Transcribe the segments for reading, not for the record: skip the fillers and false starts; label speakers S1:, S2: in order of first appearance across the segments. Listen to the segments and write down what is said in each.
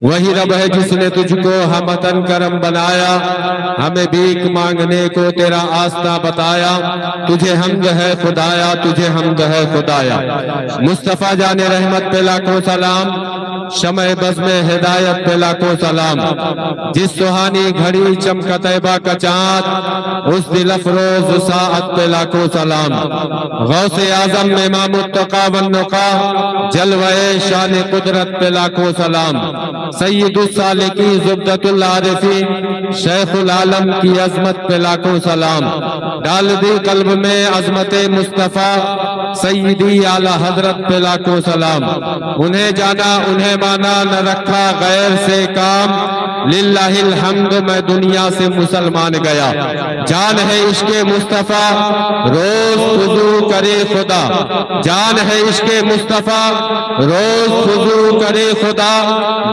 S1: वही रब है जिसने तुझको हमतन करम बनाया, हमें भीख मांगने को तेरा आस्था बताया। तुझे हम्द है खुदाया, तुझे हम्द है खुदाया। मुस्तफ़ा जाने रहमत पे लाखों सलाम, शमए बज़्म में हिदायत पे लाखों सलाम। जिस सुहानी घड़ी चमका तैबा का चाँद, उस दिल अफरोज साअत पे लाखों सलाम। गौसे आजम इमाम मुत्तका वन्नुका, जलवाए शान कुदरत पे लाखों सलाम। सय्यदुस सालिकी ज़ुब्दतुल आरिफीन, शेखुल आलम की अजमत पे लाखों सलाम। डाल दी कल्ब में अजमत मुस्तफ़ा, सय्यदी आला हजरत पे लाखों सलाम। उन्हें जाना उन्हें माना, न रखा गैर से काम, लिल्लाहिल हम्द मैं दुनिया से मुसलमान गया। जान है इश्क़े मुस्तफ़ा रोज फुजू करे खुदा, जान है इश्क़े मुस्तफ़ा रोज फुजू करे खुदा।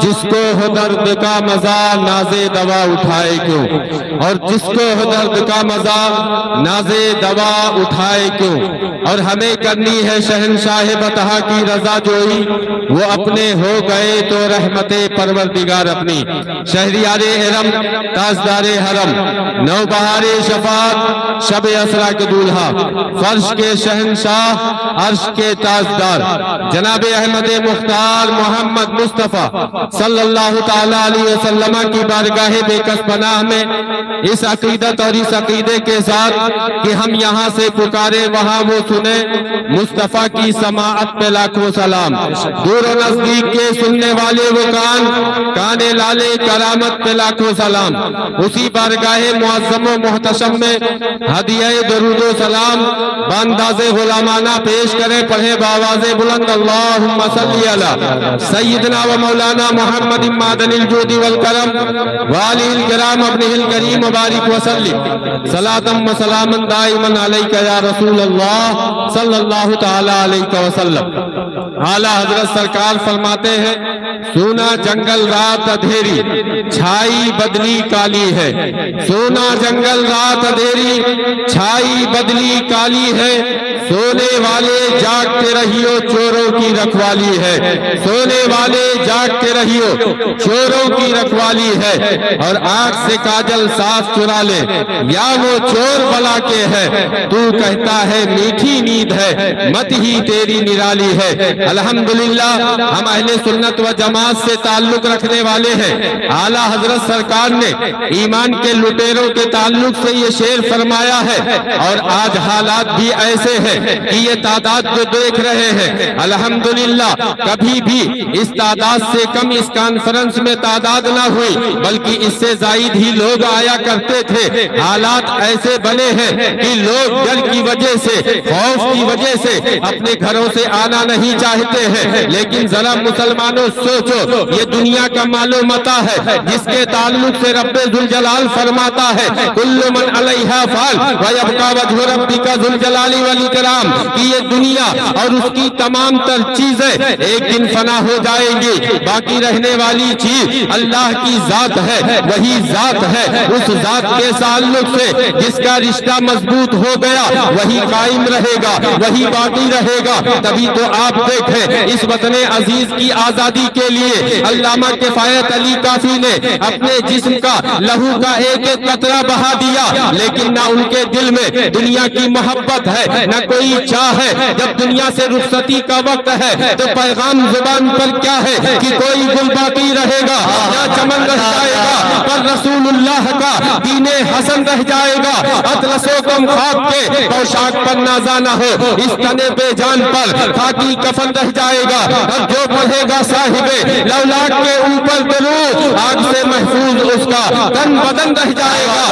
S1: जिसको हो दर्द का मजा नाज़े दवा उठाए क्यों, और जिसको हो दर्द का मजा नाज़े दवा उठाए क्यों। और हमें करनी है शहंशाह बतहा की रजा जोई, वो अपने हो गए तो रहमते परवरदिगार अपनी। शहरियारे इरम ताजदारे हरम, नौबहारे शफात शब असरा के दूल्हा, फर्श के शहंशाह अर्श के ताजदार, जनाब अहमद मुख्तार मोहम्मद मुस्तफ़ा सल्लल्लाहु ताला अलैहि वसल्लम की बारगाहे बेकस पनाह में इस अकीदत और इस अकीदे के साथ कि हम यहाँ से पुकारे वहाँ वो सुने, मुस्तफ़ा की समाअत पे लाखों सलाम। दूर और नजदीक के सुनने वाले वो कान, काने लाले करामत पे लाखों सलाम। उसी बारगाहे मुअज़्ज़म व मुहतशम में हदिया दरूदो सलाम बांदाज़े गुलामाना पेश करें, पढ़े बावाज़े बुलंद अल्लाहुम्मा सल्ली अला सय्यदना व मौलाना मोहम्मद मादनिल जूदी वल करम वालिल किराम अब्निल करीम मुबारक वसल्लिम सलातम व सलामन दाइमन अलैका या रसूल अल्लाह सल्लल्लाहु ताला अलैहि वसल्लम। आला हजरत सरकार फरमाते हैं, सोना जंगल रात अंधेरी, छाई बदली काली है। सोना जंगल रात अंधेरी, छाई बदली काली है। सोने वाले जागते रहियो चोरों की रखवाली है, सोने वाले जागते रहियो चोरों की रखवाली है। और आंख से काजल साफ चुरा ले, या वो चोर बला के है। तू कहता है मीठी नींद है, मत ही तेरी निराली है। अल्हम्दुलिल्लाह हम अहले सुन्नत व जमात से ताल्लुक रखने वाले हैं। आला हजरत सरकार ने ईमान के लुटेरों के ताल्लुक से ये शेर फरमाया है, और आज हालात भी ऐसे हैं कि ये तादाद जो देख रहे हैं, अल्हम्दुलिल्लाह कभी भी इस तादाद से कम इस कॉन्फ्रेंस में तादाद ना हुई, बल्कि इससे जायद ही लोग आया करते थे। हालात ऐसे बने हैं कि लोग डर की वजह से, खौफ की वजह से अपने घरों से आना नहीं चाहते हैं। लेकिन जरा मुसलमानों सोचो, ये दुनिया का मालो मता है जिसके ताल्लुक से रब्बे जुल जलाल फरमाता है, कुल्लु मन अलैहा फान व यबका वजहु रब्बिका जुल जलाली वल इकराम, कि ये दुनिया और उसकी तमाम तर चीजें एक दिन फना हो जाएंगी। बाकी रहने वाली चीज अल्लाह की जात है, वही जात है। उस जात के ताल्लुक से जिसका रिश्ता मजबूत हो गया वही कायम रहेगा, वही बाकी रहेगा। तभी तो आप देखें इस वतन अजीज की आजादी के लिए अल्लामा किफायत अली काफी ने अपने जिस्म का लहू का एक एक कतरा बहा दिया, लेकिन ना उनके दिल में दुनिया की मोहब्बत है, न कोई चाह है। जब दुनिया से रुखसती का वक्त है तो पैगाम जुबान पर क्या है कि कोई गुल बाकी रहेगा, या चमन रह जाएगा, पर रसूलुल्लाह का दीने हसन रह जाएगा। अतलसो कम खाक के पोशाक पर नाजा न हो, इस तने पे जान पर खाकी कफन रह जाएगा। और जो पढ़ेगा साहिबे लौलाक के ऊपर दरूद, आग से महफूज उसका तन बदन रह जाएगा।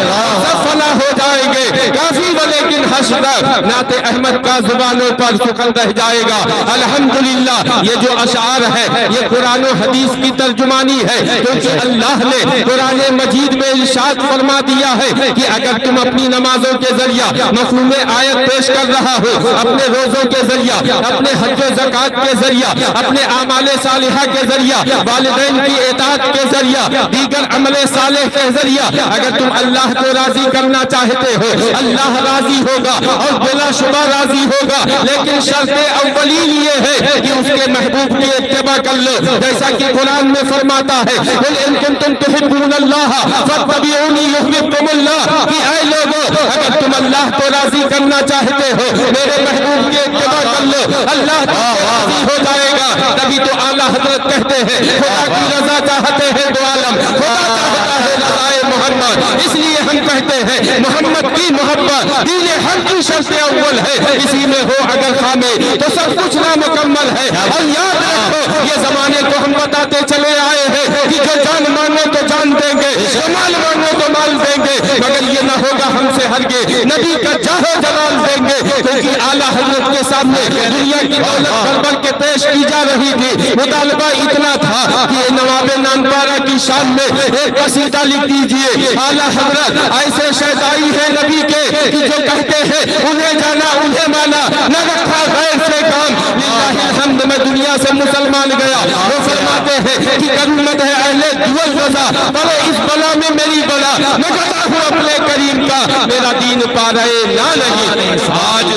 S1: सब फना हो जाएंगे काफी, लेकिन हश्र नाते अहमद का जुबानों पर सुखल रह जाएगा। अल्हम्दुलिल्लाह ये जो अशार है ये कुरान और हदीस की तर्जुमानी है, क्योंकि अल्लाह ने कुरान मजीद में इरशाद फरमा दिया है कि अगर तुम अपनी नमाजों के जरिया मफहूम आयत पेश कर रहा हो, अपने रोजों के जरिया, अपने हज ज़कात के जरिया, अपने आमाले सालिहा के जरिया, वालिदैन की इताअत के जरिया, दीगर अमले सालिहा सालेह के जरिया अगर तुम अल्लाह को राजी करना चाहते हो, अल्लाह राजी होगा और बिलाशुबा राजी होगा, लेकिन शर्त अव्वलीन ये है कि उसके महबूब की इत्तिबा कर लो। जैसा कि कुरान में फरमाता है, कुल इन कुंतुम तुहिब्बूनल्लाह फत्तबिऊनी युहिब्बुकुमुल्लाह, कि ऐ लोगों अगर तुम अल्लाह को राजी करना चाहते हो, मेरे महबूब की इत्तिबा कर लो, अल्लाह राजी हो जाएगा। तभी तो आला हजरत कहते हैं खुदा की रजा चाहते हैं दो आलम, खुदा चाहता है रज़ाए मोहम्मद। इसलिए हम कहते हैं मोहम्मद की मोहब्बत दीन हक की शर्त अव्वल है, इसी में हो अगर खामे तो सब कुछ नामुकम्मल है। और याद रखो ये जमाने को हम बताते चले आए हैं कि जो जान मांगो तो जान देंगे, जो माल मांगो तो माल देंगे, मगर ये ना होगा हमसे हरगे नबी का जाहो जलाल देंगे। क्योंकि आला हजरत के सामने दुनिया की दौलत भर के पेश की जा रही थी, मुतालबा इतना था कि नवाबे नानपारा की शान में एक कसीदा लिख दीजिए। आला हजरत ऐसे शहदाई है नबी के कि जो कहते हैं उन्हें जाना उन्हें माना, न रखा गैर से काम। लिल्लाहिल हम्द में दुनिया से मुसलमान गया, वो फरमाते हैं कि करूमत है अहले दुअल रज़ा, पढ़ो इस बला में मेरी बला, मैं कहता हूँ अपने करीम का मेरा दीन पा रहे ना नहीं। आज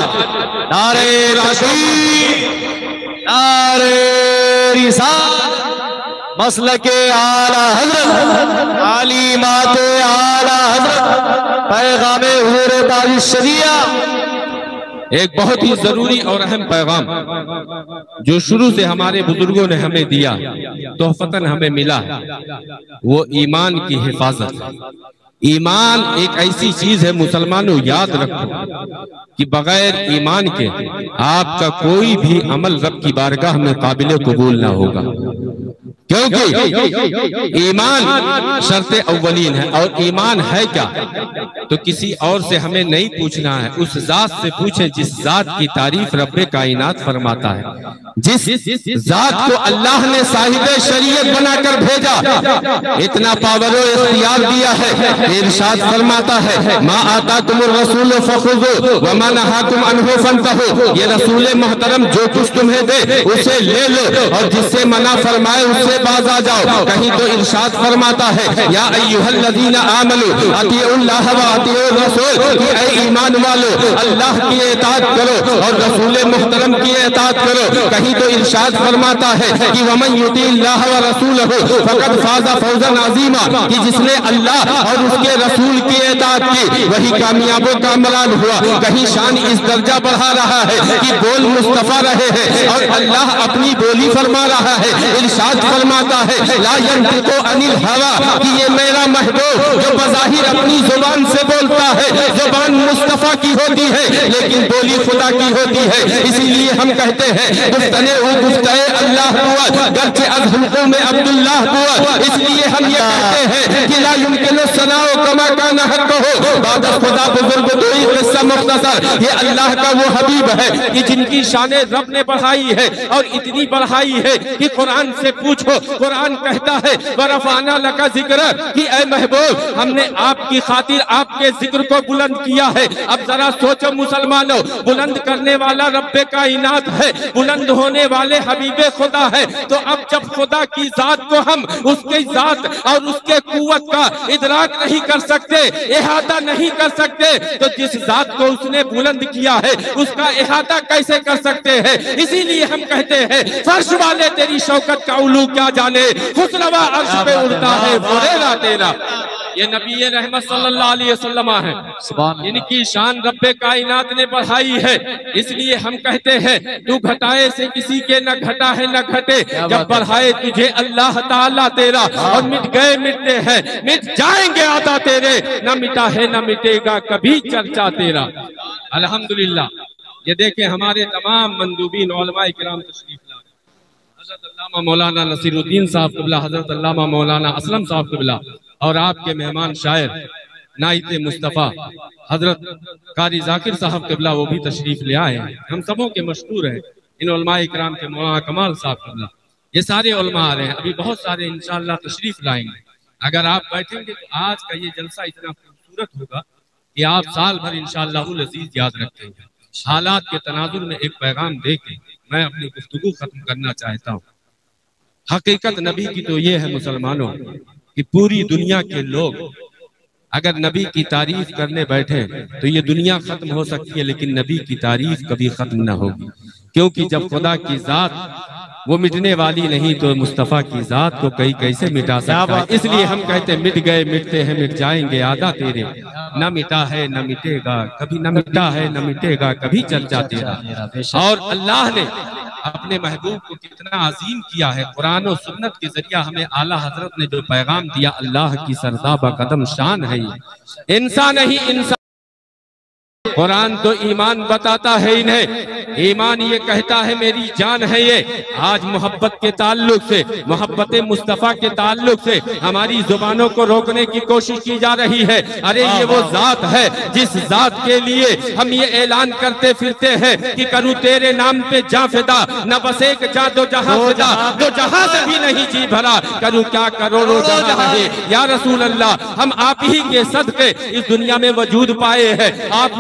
S1: नारे तकबीर, नारे रिसालत, मसलके आला हजरत, तालीमाते आला हजरत, पैगामे हुजूर ताज शरिया। एक बहुत ही जरूरी और अहम पैगाम जो शुरू से हमारे बुजुर्गों ने हमें दिया, तोहफतन हमें मिला, वो ईमान की हिफाजत है। ईमान एक ऐसी चीज है मुसलमानों, याद रखो कि बगैर ईमान के आपका कोई भी अमल रब की बारगाह में काबिल कबूल ना होगा। क्योंकि ईमान शर्त अव्वलीन है। और ईमान है क्या तो किसी और से हमें नहीं पूछना है, उस जात से पूछे जिस जात की तारीफ रब्बे कायनात फरमाता है, जिस जात को अल्लाह ने साहिबे शरीयत बनाकर भेजा, इतना पावर और इख्तियार दिया है। इरशाद फरमाता है मा आताकुमुर रसूल फखुज़ू व मा नहाकुम अन्हु फंतहू, ये रसूल मोहतरम जो कुछ तुम्हें दे उसे ले लो और जिससे मना फरमाए उससे बाज आ जाओ। कहीं तो इरशाद फरमाता है या अय्युहल्लज़ीना आमनू अतीउल्लाह व अतीउर रसूल, कि ऐ ईमान वालो अल्लाह की इताअत करो और रसूल मोहतरम की इताअत करो। कहीं तो इरशाद फरमाता है कि वमन युतील्लाह व रसूलहू फक़द फाज़ा फौज़न अज़ीमा, कि जिसने अल्लाह और उसके रसूल की इताअत की वही कामयाब व कामरान हुआ। कहीं शान इस दर्जा बढ़ा रहा है कि बोल मुस्तफा रहे हैं और अल्लाह अपनी बोली फरमा रहा है। इरशाद फरमाता है ला यंतिकु अनिल हवा, कि ये मेरा महबूब जो बज़ाहिर अपनी जुबान से बोलता है, जुबान मुस्तफा की होती है लेकिन बोली खुदा की होती है। इसीलिए हम कहते हैं गुफ्तने उ गुफ्ते अल्लाह हुआ गर्चे अज़ हुकुम में अब्दुल्लाह हुआ। इसलिए हम ये कहते हैं कि ला युमकिनु सनाउ कमा काना हक़्क़ुहु, बाद खुदा बुजुर्ग दोई किस्सा मुख्तसर, ये अल्लाह का वो हबीब है कि जिनकी शाने रब ने बढ़ाई है और इतनी बढ़ाई है कि कुरान से पूछो, कुरान कहता है वरफ़अना लका ज़िक्र, कि ऐ महबूब हमने आपकी खातिर आपके जिक्र को बुलंद किया है। अब जरा सोचो मुसलमानों, बुलंद करने वाला रब्बे कायनात है, बुलंद होने वाले हबीबे खुदा है। तो अब जब खुदा की जात को हम उसके जात और उसके कुव्वत का इदराक नहीं कर सकते, इहाता नहीं कर सकते, तो जिस जात को उसने बुलंद किया है उसका इहाता कैसे कर सकते हैं। इसीलिए हम कहते हैं फर्श वाले तेरी शौकत का उलू क्या जाने, खुसरवा अर्श पे उड़ता है फुरेरा तेरा। ये नबी रहमत सल्लल्लाहु अलैहि वसल्लम है, इनकी शान रब्बे कायनात ने बढ़ाई है। इसलिए हम कहते हैं तू घटाए से किसी के न घटा है न घटे, जब बढ़ाए तुझे अल्लाह ताला तेरा। और मिट गए मिटते हैं, मिट जाएंगे आता तेरे, न मिटा है न मिटेगा कभी चर्चा तेरा। अल्हम्दुलिल्लाह ये देखें हमारे तमाम मंदूबीन उलमा इकराम तशरीफ ला, हज़रत अल्लामा मौलाना नसीरुद्दीन साहब क़िबला, हज़रत अल्लामा मौलाना असलम साहब क़िबला, और आपके मेहमान शायर नाइते मुस्तफ़ा हज़रत कारी ज़ाकिर साहब क़िबला वो भी तशरीफ ले आए हैं। हम सबों के मशहूर हैं इन उलमा इकराम के मौलाना कमाल साहब क़िबला, ये सारे उलमा आ रहे हैं, अभी बहुत सारे इंशाअल्लाह तशरीफ लाएंगे। अगर आप बैठेंगे तो आज का ये जलसा इतना खूबसूरत होगा कि आप साल भर इंशाअल्लाहुल अज़ीज़ याद रखेंगे। हालात के तनाजुर में एक पैगाम देके मैं अपनी गुफ्तगू खत्म करना चाहता हूँ। हकीकत नबी की तो ये है मुसलमानों कि पूरी दुनिया के लोग अगर नबी की तारीफ करने बैठे तो ये दुनिया खत्म हो सकती है, लेकिन नबी की तारीफ कभी खत्म ना होगी, क्योंकि जब खुदा की जात वो मिटने वाली नहीं तो मुस्तफ़ा की जात को कई कैसे मिटा सकता है। इसलिए हम कहते मिट गए मिटते हैं मिट जाएंगे आदा तेरे, न मिटा है न मिटेगा कभी, न मिटा है न मिटेगा कभी चर्चा तेरा। और अल्लाह ने अपने महबूब को कितना अजीम किया है, कुरान और सुन्नत के जरिया हमें आला हजरत ने जो पैगाम दिया, अल्लाह की सरदाबा कदम शान है ये, इंसान नहीं इंसान। कुरान तो ईमान बताता है इन्हें, ईमान ये कहता है मेरी जान है ये। आज मोहब्बत के ताल्लुक से, मोहब्बत मुस्तफ़ा के ताल्लुक से हमारी जुबानों को रोकने की कोशिश की जा रही है। अरे ये वो जात है जिस जात के लिए हम ये ऐलान करते फिरते हैं कि करूँ तेरे नाम पे जा फिदा, न बस एक जा दो जहां फिदा, दो जहां से भी नहीं जी भरा, करूँ क्या करोड़ों जहां है या रसूल अल्लाह। हम आप ही के सदके इस दुनिया में वजूद पाए हैं, आप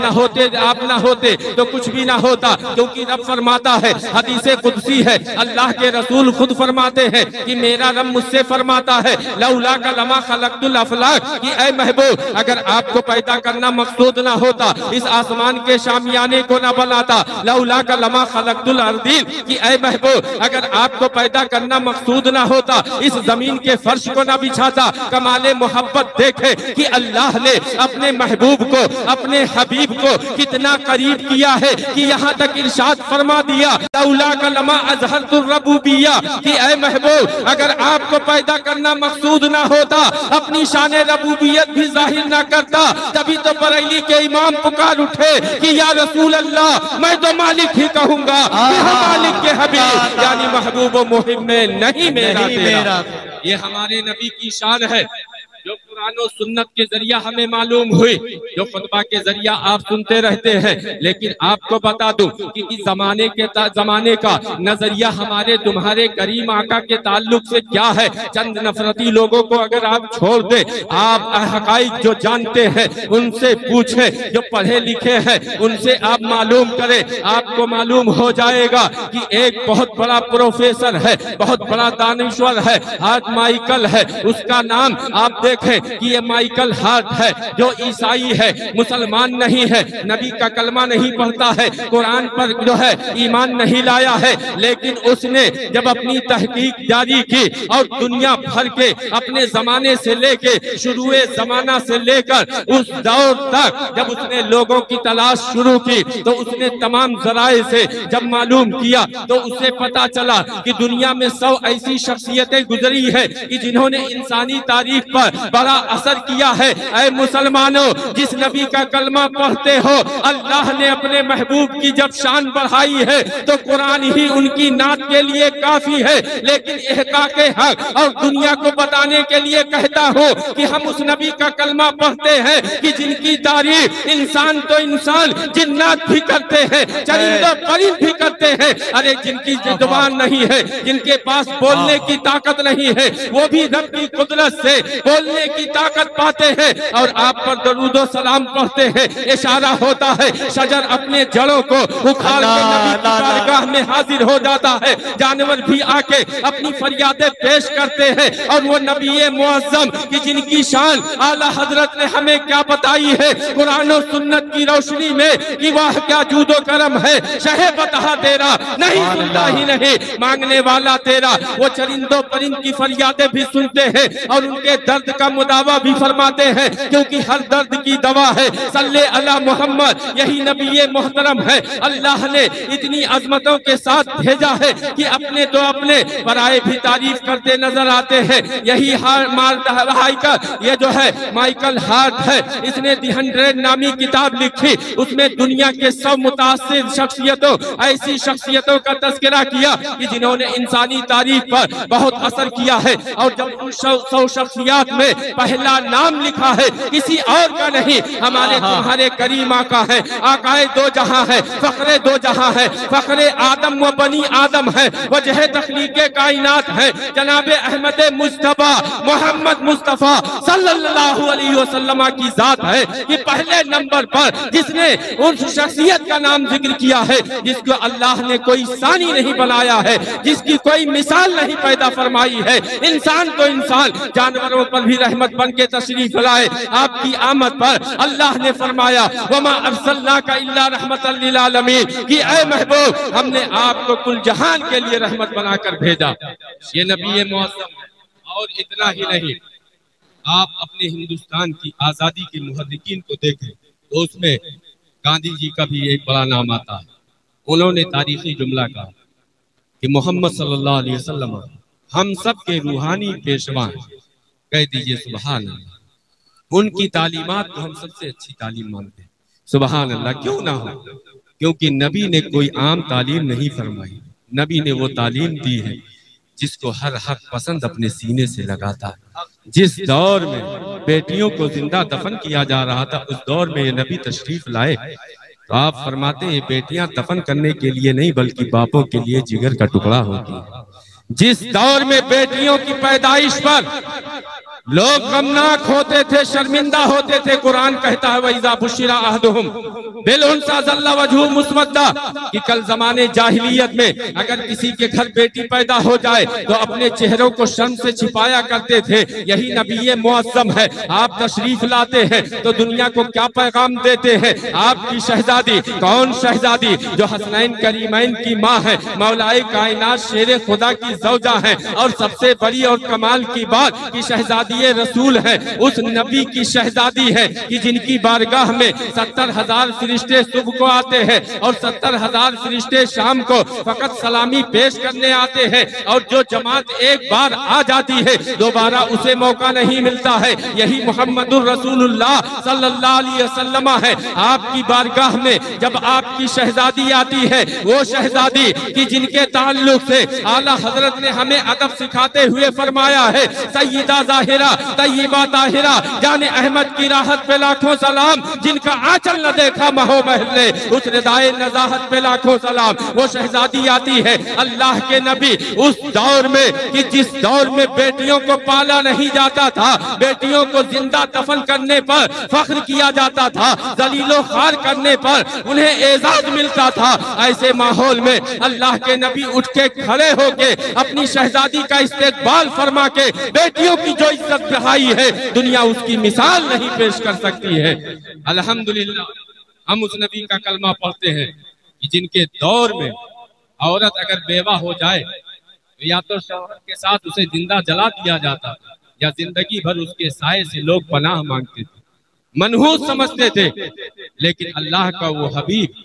S1: ना होते तो कुछ भी ना होता, क्योंकि रब फरमाता है, हदीसे कुदसी है, अल्लाह के रसूल खुद फरमाते हैं कि मेरा रब मुझसे फरमाता है लौला का लमा खलक़तुल अफ़लाक, कि ऐ महबूब अगर आपको पैदा करना मकसूद ना होता इस आसमान के शामियाने को ना बनाता, लौला का लमा खलक़तुल अर्दीन, कि ऐ महबूब अगर आपको पैदा करना मकसूद ना होता इस जमीन के फर्श को ना बिछाता। कमाले मोहब्बत देखे कि अल्लाह ने अपने महबूब को, अपने हबीब को कितना करीब किया है कि यहाँ तक इरशाद फरमा दिया लौला का लमा अज़हरतुर रबूबिय्या, कि ऐ महबूब अगर आपको पैदा करना मकसूद ना होता अपनी शान रबूबियत भी जाहिर ना करता। तभी तो बरेली के इमाम पुकार उठे कि या रसूल अल्लाह मैं तो मालिक ही कहूंगा, मालिक के हबीब यानी महबूब मुहिब में नहीं मेरा तेरा। ये हमारे नबी की शान है जो कुरान और सुन्नत के जरिया हमें मालूम हुई, जो खुतबा के जरिया आप सुनते रहते हैं। लेकिन आपको बता दूं कि इस जमाने का नजरिया हमारे तुम्हारे करीम आका के ताल्लुक से क्या है। चंद नफरती लोगों को अगर आप छोड़ दे, आप हकाइक जो जानते हैं उनसे पूछे, जो पढ़े लिखे हैं उनसे आप मालूम करें, आपको मालूम हो जाएगा कि एक बहुत बड़ा प्रोफेसर है, बहुत बड़ा दानिश्वर है, हार्ट माइकल है, उसका नाम आप देखें कि ये माइकल हार्ट है, जो ईसाई है, मुसलमान नहीं है, नबी का कलमा नहीं पढ़ता है, कुरान पर जो है ईमान नहीं लाया है। लेकिन उसने जब अपनी तहकीक जारी की और दुनिया भर के अपने जमाने से लेके शुरुए जमाना से लेकर उस दौर तक जब उसने लोगों की तलाश शुरू की तो उसने तमाम जराए से जब मालूम किया तो उसे पता चला कि दुनिया में 100 ऐसी शख्सियतें गुजरी है कि जिन्होंने इंसानी तारीख पर बड़ा असर किया है। ऐ मुसलमानों, जिस नबी का कलमा पढ़ते हो अल्लाह ने अपने महबूब की जब शान बढ़ाई है तो कुरान ही उनकी नात के लिए काफी है। लेकिन इहकाके हक और दुनिया को बताने के लिए कहता हूँ कि हम उस नबी का कलमा पढ़ते हैं कि जिनकी तारीफ इंसान तो इंसान जिन्नात भी करते हैं, चरिंदा परिंद भी करते हैं। अरे जिनकी जुबान नहीं है, जिनके पास बोलने की ताकत नहीं है, वो भी रब की कुदरत से बोलने की ताकत पाते हैं और आप पर दरूदो सलाम पढ़ते हैं। इशारा होता है शजर अपने जड़ों को उखाड़ के नबी की बारगाह में हाजिर हो जाता है, जानवर भी आके अपनी फरियादें पेश करते हैं और वो नबी मुअज्जम की जिनकी शान आला हजरत ने हमें क्या बताई है कुरान और सुन्नत की रोशनी में कि वह क्या जूदो करम है, शहे बता तेरा नहीं सुनता ही नहीं मांगने वाला तेरा। वो चरिंदों परिंद की फरियादें भी सुनते हैं और उनके दर्द का मुदावा भी फरमाते हैं, क्योंकि हर दर्द की दवा है सल्ले अला मोहम्मद, यही नबी मोहतरम है। अल्लाह ने इतनी अजमतों के साथ भेजा है कि अपने तो अपने पराए भी तारीफ करते नजर आते हैं। यही ये जो है माइकल हार्ट है, इसने दी 100 नामी किताब लिखी, उसमें दुनिया के 100 मुतासिर शख्सियतों, ऐसी शख्सियतों का तस्करा किया कि जिन्होंने इंसानी तारीख पर बहुत असर किया है। और जब उन 100 शख्सियात में पहला पहला नाम लिखा है किसी और का नहीं, हमारे तुम्हारे करीम आका है, आकाए दो जहां है, फखरे दो जहां है, फखरे आदम व बनी आदम है, वजह तखलीके कायनात है, जनाबे अहमद मुस्तफा मोहम्मद मुस्तफा सल्लल्लाहु अलैहि वसल्लम की जात है कि पहले नंबर पर जिसने उस शख्सियत का नाम जिक्र किया है जिसको अल्लाह ने कोई सानी नहीं बनाया है, जिसकी कोई मिसाल नहीं पैदा फरमाई है। इंसान तो इंसान, जानवरों पर भी रहमत बन के तशरीफ लाए। आपकी आमद पर अल्लाह ने फरमाया वमा अरसलनाका इल्ला रहमतल लिल आलमीन कि ऐ महबूब हमने आपको कुल जहान के लिए रहमत बनाकर भेजा। ये नबी मुअज़्ज़म है। और इतना ही नहीं, आप अपने हिंदुस्तान की आजादी के मुहर्रिकीन को देखें तो उसमें गांधी जी का भी एक बड़ा नाम आता है। उन्होंने तारीखी जुमला कहा कि मोहम्मद सल्लल्लाहु अलैहि वसल्लम हम सब के रूहानी पेशवा हैं। कह दीजिए सुभान अल्लाह। उनकी तालीमात को हम सबसे अच्छी तालीम मानते हैं। सुभान अल्लाह। क्यों ना हो? क्योंकि नबी ने कोई आम तालीम नहीं फरमाई। नबी ने वो तालीम दी है जिसको हर हक पसंद अपने सीने से लगाता है। जिस दौर में बेटियों को जिंदा दफन किया जा रहा था उस दौर में ये नबी तशरीफ लाए तो आप फरमाते हैं बेटियां दफन करने के लिए नहीं बल्कि बापों के लिए जिगर का टुकड़ा होती है। जिस दौर में बेटियों की पैदाइश पर लोग गमनाक होते थे, शर्मिंदा होते थे, कुरान कहता है वइज़ा बुश्शिरा अहदुहुम बिलउन्सा ज़ल्ला वजहुहु मुस्वद्दा कि कल जमाने जाहिलियत में अगर किसी के घर बेटी पैदा हो जाए तो अपने चेहरों को शर्म से छिपाया करते थे। यही नबी मुअज़्ज़म है। आप तशरीफ लाते हैं तो दुनिया को क्या पैगाम देते हैं? आपकी शहजादी, कौन शहजादी? जो हसनैन करीमैन की माँ है, मौलाए कायनात शेर खुदा की ज़ौजा है। और सबसे बड़ी और कमाल की बात कि शहजादी ये रसूल है, उस नबी की शहजादी है कि जिनकी बारगाह में 70,000 फरिश्ते सुबह को आते हैं और 70,000 फरिश्ते शाम को फकत सलामी पेश करने आते हैं। और जो जमात एक बार आ जाती है दोबारा उसे मौका नहीं मिलता है। यही मोहम्मदुर रसूलुल्लाह सल्लल्लाहु अलैहि वसल्लम है। आपकी बारगाह में जब आपकी शहजादी आती है, वो शहजादी कि जिनके ताल्लुक से आला हजरत ने हमें अदब सिखाते हुए फरमाया है सय्यदा ज़ाहिरा तय्यबा ताहिरा जाने अहमद की राहत पे लाखों सलाम, जिनका आंचल न देखा महो महले उस रिदाए नजाहत पे लाखों सलाम। वो शहजादी आती है अल्लाह के नबी उस दौर में कि जिस दौर में बेटियों को पाला नहीं जाता था, बेटियों को जिंदा दफन करने पर फख्र किया जाता था, जलीलो खार करने पर उन्हें एजाज मिलता था। ऐसे माहौल में अल्लाह के नबी उठ के खड़े होके अपनी शहजादी का इस्तेकबाल फरमा के बेटियों की जो इज्जत बढ़ाई है दुनिया उसकी मिसाल नहीं पेश कर सकती है। अल्हम्दुलिल्लाह हम उस नबी का कलमा पढ़ते हैं कि जिनके दौर में औरत अगर बेवा हो जाए तो या तो शौहर के साथ उसे जिंदा जला दिया जाता या जिंदगी भर उसके साए से लोग पनाह मांगते थे, मनहूस समझते थे। लेकिन अल्लाह का वो हबीब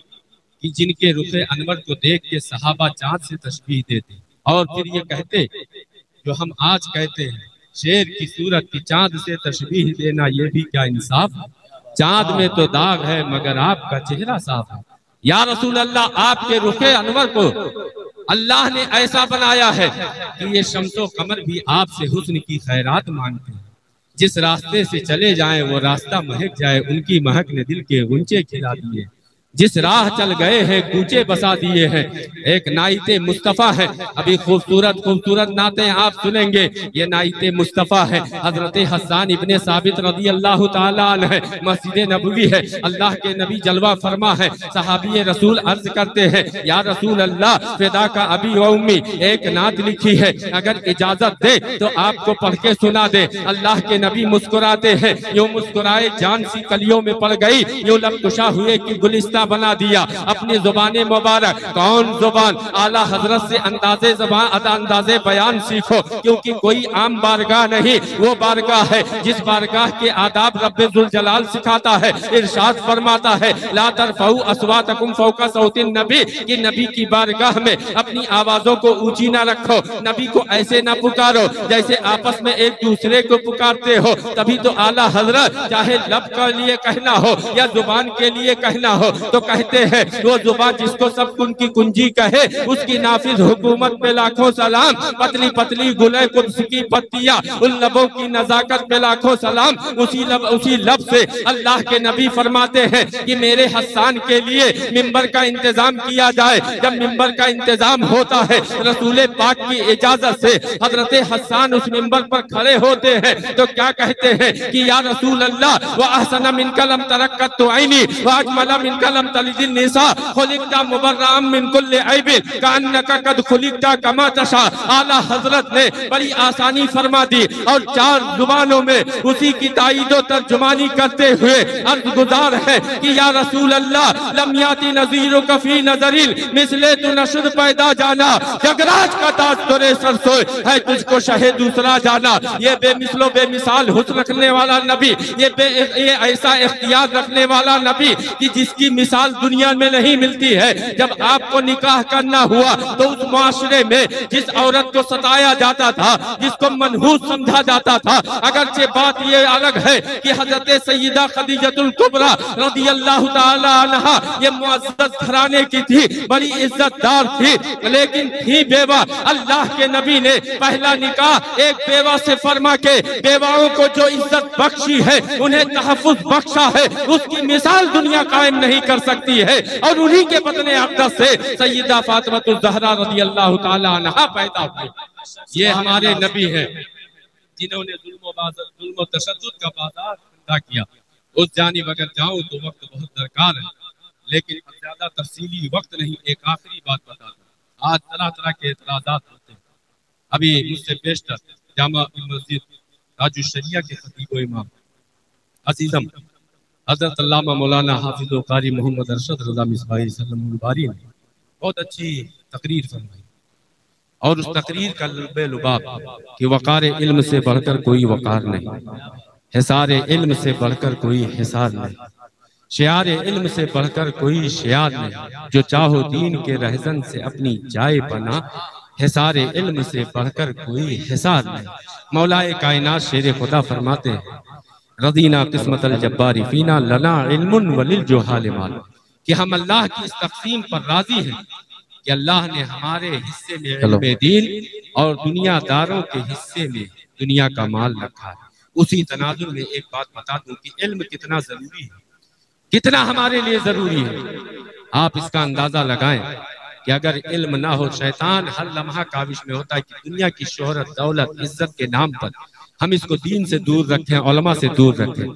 S1: कि जिनके रुखे अनवर को देख के सहाबा चाँद से तशबीह देते और फिर ये कहते जो हम आज कहते हैं शेर की सूरत की चांद से तशबीह देना ये भी क्या इंसाफ। चांद में तो दाग है मगर आपका चेहरा साफ है। या रसूल अल्लाह आपके रुखे अनवर को अल्लाह ने ऐसा बनाया है कि ये शम्सो कमर भी आपसे हुस्न की खैरात मांगते हैं। जिस रास्ते से चले जाएं वो रास्ता महक जाए, उनकी महक ने दिल के गुंचे खिला दिए। जिस राह चल गए हैं कूचे बसा दिए हैं। एक नाइते मुस्तफ़ा है, अभी खूबसूरत खूबसूरत नाते आप सुनेंगे। ये नाइते मुस्तफ़ा है, हजरत हसन इब्ने साबित रज़ी अल्लाह ताला अन्हु है, मस्जिद नबवी है, अल्लाह के नबी जलवा फरमा है। सहाबी रसूल अर्ज करते हैं या रसूल अल्लाह फिदा का अभी व उम्मी एक नात लिखी है, अगर इजाजत दे तो आपको पढ़ के सुना दे। अल्लाह के नबी मुस्कुराते हैं, यूं मुस्कुराए जान सी कलियों में पड़ गई, यूं लब कुशा हुए कि गुलिस्ता बना दिया। अपनी जुबान मुबारक कौन जुबान आला हजरत से अंदाजे ज़बान अंदाजे बयान सीखो, क्योंकि कोई आम बारगाह नहीं, वो बारगाह है जिस बारगाह के आदाब रब्बे जुल जलाल सिखाता है। इरशाद फरमाता है ला तरफऊ अस्वातकुम फौका सौतिन नबी कि नबी की बारगाह में अपनी आवाजों को ऊंची ना रखो, नबी को ऐसे ना पुकारो जैसे आपस में एक दूसरे को पुकारते हो। तभी तो आला हजरत चाहे लब के लिए कहना हो या जुबान के लिए कहना हो,
S2: तो कहते हैं वो जुबान जिसको सब उनकी कुंजी कहे, उसकी नाफिज हुकूमत पे लाखों सलाम। पतली पतली गुले कुद्स की पत्तियां, उन लबों की नजाकत पे लाखों सलाम। उसी लब से अल्लाह के नबी फरमाते हैं कि मेरे हस्सान के लिए मिंबर का इंतजाम किया जाए। जब मिंबर का इंतजाम होता है रसूल पाक की इजाजत से हजरत हस्सान उस मिंबर पर खड़े होते हैं तो क्या कहते हैं कि या रसूल अल्लाह व अहसन मिन कलम तरक्कत तो आईनी व अजमल मिन कलम तलिदिन निसा खुलिकता मुबर्रअम मिन कुल्लि ऐबिन कान्नका कद खुलिकता कमा तशा। आला हजरत ने बड़ी आसानी फरमा दी और 4 जुबानों में उसी की ताईद तर्जुमानी करते हुए अर्ज गुजार है कि या रसूल अल्लाह लम याति नज़ीरु कफी नज़रिल मिसले तू नशद पैदा जाना। जगराज का ताज तोरे सर सोए है तुझको शहे दूसरा जाना। ये बेमिसलो बेमिसाल हुस्न रखने वाला नबी, ये ऐसा इख्तियार रखने वाला नबी कि जिसकी मिसाल दुनिया में नहीं मिलती है। जब आपको निकाह करना हुआ तो उस मुआशरे में जिस औरत को सताया जाता था, जिसको मनहूस समझा जाता था, अगरचे बात ये अलग है कि हजरत सैयदा खदीजतुल कुबरा रदियल्लाहु ताला अन्हा ये मुअज़्ज़ज़ घराने की थी, बड़ी इज्जतदार थी, लेकिन थी बेवा। अल्लाह के नबी ने पहला निकाह एक बेवा से फरमा के बेवाओं को जो इज्जत बख्शी है, उन्हें तहफ़्फ़ुज़ बख्शा है, उसकी मिसाल दुनिया कायम नहीं कर सकती है। और उन्हीं के बदने अक़दस से सैयदा फ़ातिमातुज़ ज़हरा रदियल्लाहु ताला अन्हा पैदा हुई। ये हमारे नबी हैं जिन्होंने जुल्म व तशद्दुद का बाजार ठंडा किया। उस जानिब अगर जाऊं तो वक्त बहुत दरकार है, लेकिन ज्यादा तफसीली वक्त नहीं। एक आखिरी बात बता दूं, आज तरह तरह के एतराज़ात होते हैं। अभी मुझसे पेशतर जामा मस्जिद ताजुश शरिया के खतीब इमाम अजीजम हजरत अल्लामा मौलाना हाफिज़ कारी मोहम्मद अरशद रज़ा मिसबाही सल्लल्लाहु अलैहि वसल्लम बहुत अच्छी तकरीर फरमाई और उस तकरीर का लुबाब कि वक़ार इल्म से बढ़कर कोई वक़ार नहीं, हिसार इल्म से बढ़कर कोई हिसार नहीं, शियार इल्म से बढ़कर कोई शियार नहीं, जो चाहो दीन के रहजन से अपनी जाए बना, हिसार इल्म से बढ़कर कोई हिसार नहीं। मौलाए कायनात शेर खुदा फरमाते हैं रदीना किस्मत अल जब्बारी फीना लना इल्मुन वलिल जुहाल माल, कि हम अल्लाह की इस तक़सीम पर राजी हैं कि अल्लाह ने हमारे हिस्से में इल्म दीन और दुनियादारों के हिस्से में दुनिया का माल रखा है। उसी तनाजुर में एक बात बता दूं कि इल्म कितना जरूरी है, कितना हमारे लिए जरूरी है। आप इसका अंदाजा लगाएं कि अगर इल्म ना हो, शैतान हर लम्हा काविश में होता है कि दुनिया की शोहरत, दौलत, इज्जत के नाम पर हम इसको दीन से दूर रखें, उलमा से दूर रखें।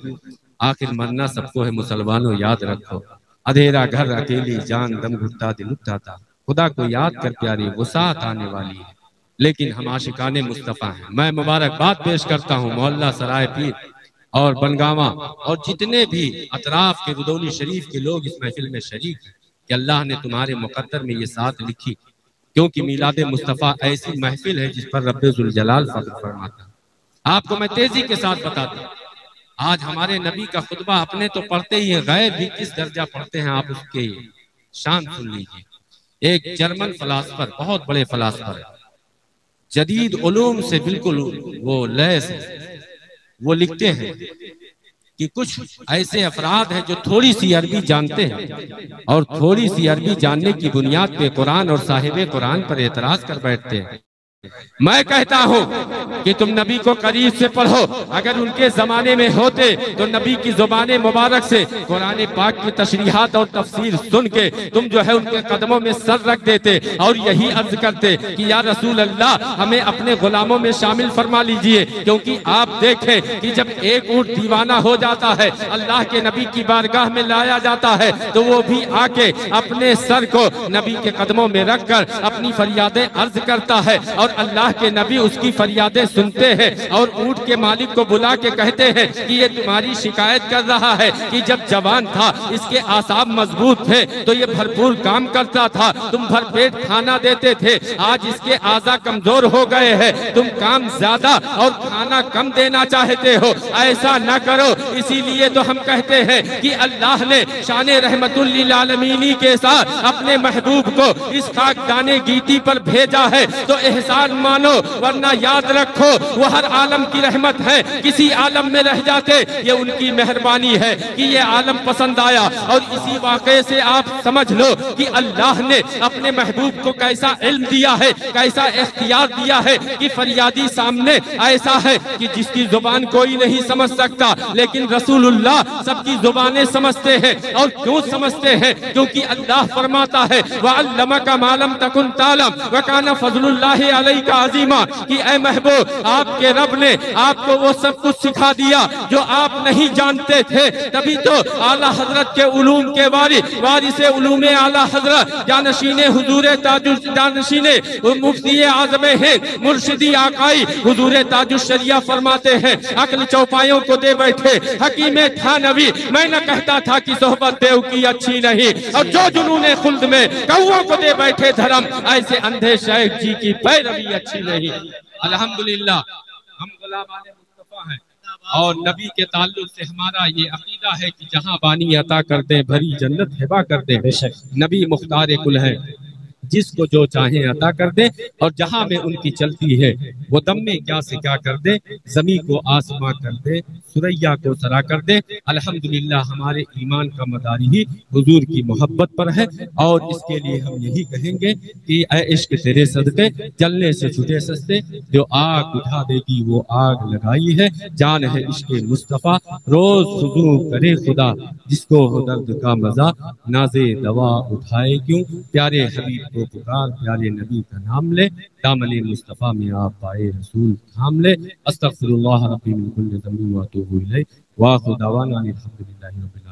S2: आखिर मरना सबको है मुसलमानों, याद रखो, अंधेरा घर अकेली जान दम घुटता दिल उठाता, खुदा को याद कर प्यारी वसात आने वाली है। लेकिन हम आशिकाने मुस्तफ़ा हैं। मैं मुबारकबाद पेश करता हूँ मोहल्ला सराय पीर और बनगावा और जितने भी अतराफ के रुदौली शरीफ के लोग इस महफिल में शरीक हैं कि अल्लाह ने तुम्हारे मुकद्दर में ये साथ लिखी, क्योंकि मिलाद मुस्तफ़ा ऐसी महफिल है जिस पर रब्बे जुल जलाल फज़ल फरमाता है। आपको मैं तेजी के साथ बता दूं, आज हमारे नबी का खुतबा अपने तो पढ़ते ही है, गैर भी किस दर्जा पढ़ते हैं आप उसके शान सुन लीजिए। एक जर्मन फलासफर, बहुत बड़े फलासफर है, जदीद उलूम से बिल्कुल वो लैस है, वो लिखते हैं कि कुछ ऐसे अफराद हैं जो थोड़ी सी अरबी जानते हैं और थोड़ी सी अरबी जानने की बुनियाद पे कुरान और साहिबे कुरान पर एतराज कर बैठते हैं। मैं कहता हूँ कि तुम नबी को करीब से पढ़ो। अगर उनके जमाने में होते तो नबी की जुबान मुबारक से कुरान पाक की तशरीहात और तफसीर सुन के तुम जो है उनके कदमों में सर रख देते और यही अर्ज करते कि या रसूल अल्लाह, हमें अपने गुलामों में शामिल फरमा लीजिए। क्योंकि आप देखें कि जब एक ऊंट दीवाना हो जाता है, अल्लाह के नबी की बारगाह में लाया जाता है, तो वो भी आके अपने सर को नबी के कदमों में रखकर अपनी फरियादें अर्ज करता है और अल्लाह के नबी उसकी फरियादें सुनते हैं और ऊंट के मालिक को बुला के कहते हैं कि ये तुम्हारी शिकायत कर रहा है कि जब जवान था इसके आसाब मजबूत थे तो ये भरपूर काम करता था, तुम भरपेट खाना देते थे, आज इसके आजा कमजोर हो गए हैं, तुम काम ज्यादा और खाना कम देना चाहते हो, ऐसा न करो। इसीलिए तो हम कहते हैं कि अल्लाह ने शान रहमतुल लिल आलमीनी के साथ अपने महबूब को इस खाकदाने गीती पर भेजा है, तो एहसान हाल मानो, वरना याद रखो वो हर आलम की रहमत है। किसी आलम में रह जाते, ये उनकी मेहरबानी है कि ये आलम पसंद आया। और इसी वाक़े से आप समझ लो कि अल्लाह ने अपने महबूब को कैसा इल्म दिया है, कैसा इख्तियार दिया है कि फरियादी सामने ऐसा है कि जिसकी जुबान कोई नहीं समझ सकता, लेकिन रसूलुल्लाह सबकी जुबानें समझते हैं। और क्यों समझते हैं? क्योंकि अल्लाह फरमाता है वअल्लमका मा लम तकुन तालम व काना फज़लुल्लाहि अलैका अज़ीमा, कि ऐ महबूब आपके रब ने आपको वो सब कुछ सिखा दिया जो आप नहीं जानते थे। तभी तो आला हजरत के उलूम के वारिसे उलूमे आला हजरत जानशीने हुजूर ताजुश जानशीने मुफ्ती आज़म है मुर्शिदी आकाई हुजूर ताजुश शरिया फरमाते हैं, अक्ल चौपाइयों को दे बैठे हकीमे था नबी, मैं न कहता था कि सोहबत देव की अच्छी नहीं, और जो जुनूने खुल्द में कौओं को दे बैठे धर्म, ऐसे अंधे शेख जी की पैरवी अच्छी नहीं। अल्हम्दुलिल्लाह हम गुलाम-ए मुस्तफा हैं और नबी के ताल्लुक से हमारा ये अकीदा है कि जहां बानी अता करते भरी जन्नत हिबा करते, बेशक नबी मुख्तार कुल है, जिसको जो चाहे अता कर दे। और जहां में उनकी चलती है वो दम में क्या से क्या कर दे, जमी को आसमां कर दे, सुरैया को सरा कर दे। अल्हम्दुलिल्लाह हमारे ईमान का मदारी ही हुजूर की मोहब्बत पर है। और इसके लिए हम यही कहेंगे कि ऐ इश्क तेरे सदके जलने से छुटे सस्ते, जो आग बुझा देगी वो आग लगाई है, जान है इश्क मुस्तफ़ा रोज सुजू करे खुदा, जिसको हो दर्द का मजा नाजे दवा उठाए क्यों, प्यारे हबीब को पुकार प्यारे नबी का नाम ले, दामन मुस्तफ़ा में आप पाए रसूल थाम ले। अस्तगफिरुल्लाह रब्बी मिन कुल्ली ज़ंबिन व अतूबु इलैह व आखिरु दअवाना अनिल हम्दुलिल्लाहि रब्बिल